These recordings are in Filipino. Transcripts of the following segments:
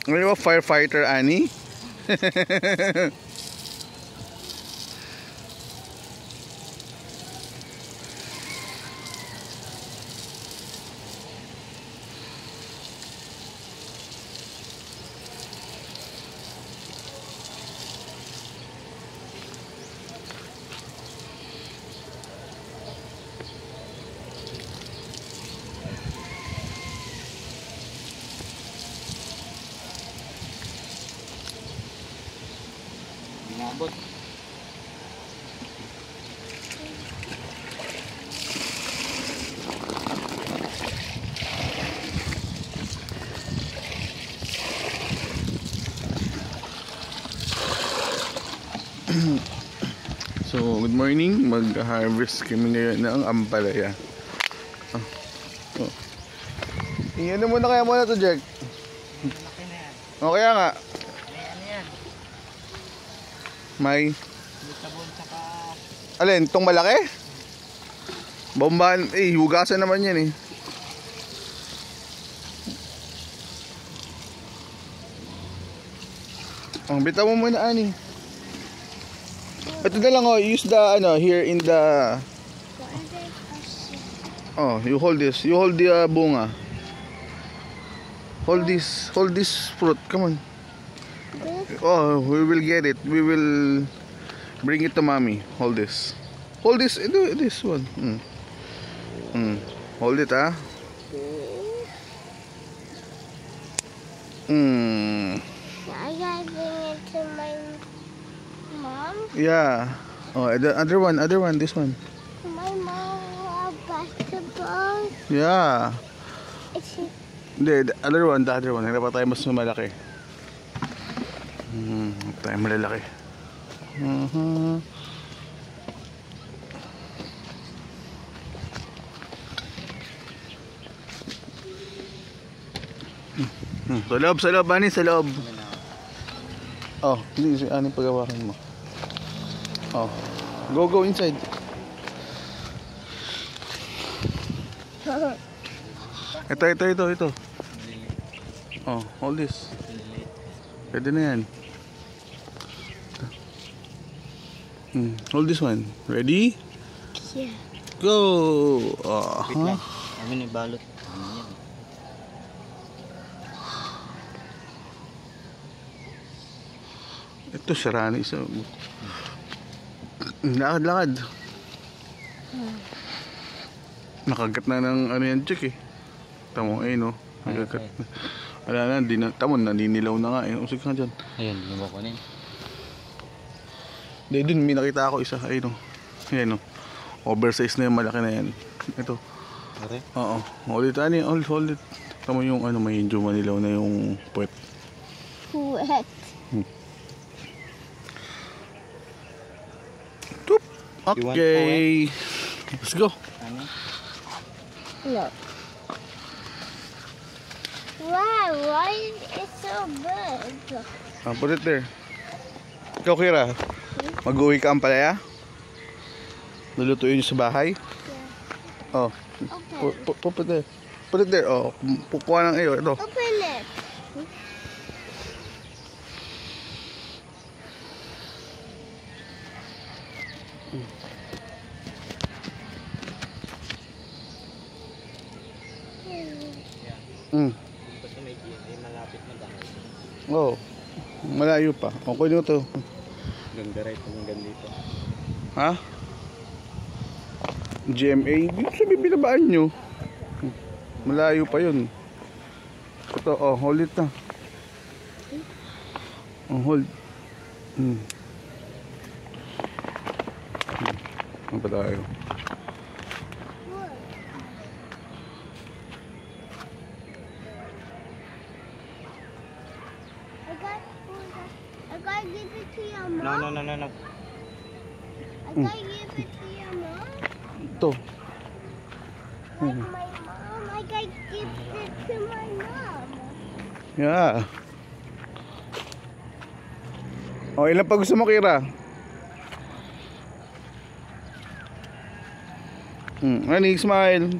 Are you a firefighter, Annie? Inabot. So, good morning. Mag-harvest kami ngayon ng ampalaya. Iyan muna kaya muna to, Jack. Malaki na yan. O kaya nga. May ano yan. May Sabon saka... alin, tong malaki? Bombahan, hugasan naman yan eh. Bitaw mo muna, Ani. Ito na lang, use the, here in the... you hold this. You hold the bunga. Hold this fruit, come on. Oh, we will get it. We will bring it to mommy. Hold this. Hold this. Do this one. Hold it, ah. I gotta bring it to my mom. Yeah. Oh, the other one. This one. My mom loves basketball. Yeah. It's The other one. Nagdapat tayo mas malaki. Tayo malalaki. Sa loob, Ani, sa loob. Oh, hindi si Ani pagawakan mo. Oh, go inside. Ito. Oh, hold this. Pwede na yan. Hold this one. Ready? yeah. Go! Wait lang. Amin yung balot. Ito, sarani isa. Lakad. Nakagat na ng ano yan, chick eh. Tamo, no? Nakagat. Wala na, tamon, naninilaw na nga eh. Usig ka dyan. Ayun, yung bakunin. Dun, may nakita ako isa. Ayun, no? Ayan, no? Oversize na yung malaki na yan. Ito. Okay. Oo. Hold it, Ani. Hold it. Tamo yung medyo manilaw na yung puwet. Wet. Okay. Let's go. Ano? No. Wow, why is it so big? Put it there. Ikaw, Kira, mag-uwi ka ang palaya? Lulutuin niyo sa bahay? Yeah. Oh. Okay. Put it there. Put it there. Oh, pukuha ng iyo. Ito. Open it. Basta may malapit na bahay. Oh. Malayo pa. Okay nyo to. Ganda right hanggang dito. Ha? GMA. Dito sa bibinabaan nyo. Malayo pa yun. Ito, hold it na. Hold. Ano pa tayo? I gotta give it to your mom. No. I gotta give it to your mom. Ito. Like my mom, I gotta give it to my mom. Yeah. Oh, ilan pa gusto mo, Kira? Ani, smile.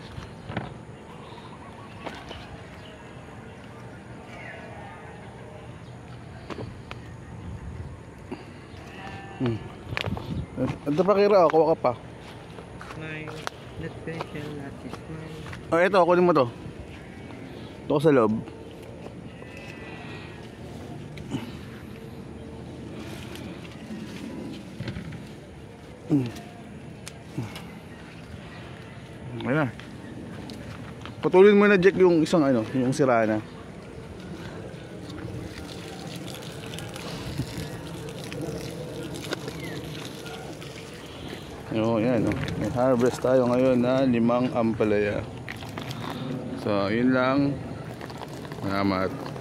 Ito pa Kira, kuha ka pa. Smile, not facial, not smile. Oh, ito, kunin mo to. Ito ko sa loob. Ayan na. Putulin mo na Jack yung isang ano, yung sira na. Yan, oh. May harvest tayo ngayon na 5 ampalaya. So, yun lang. Salamat.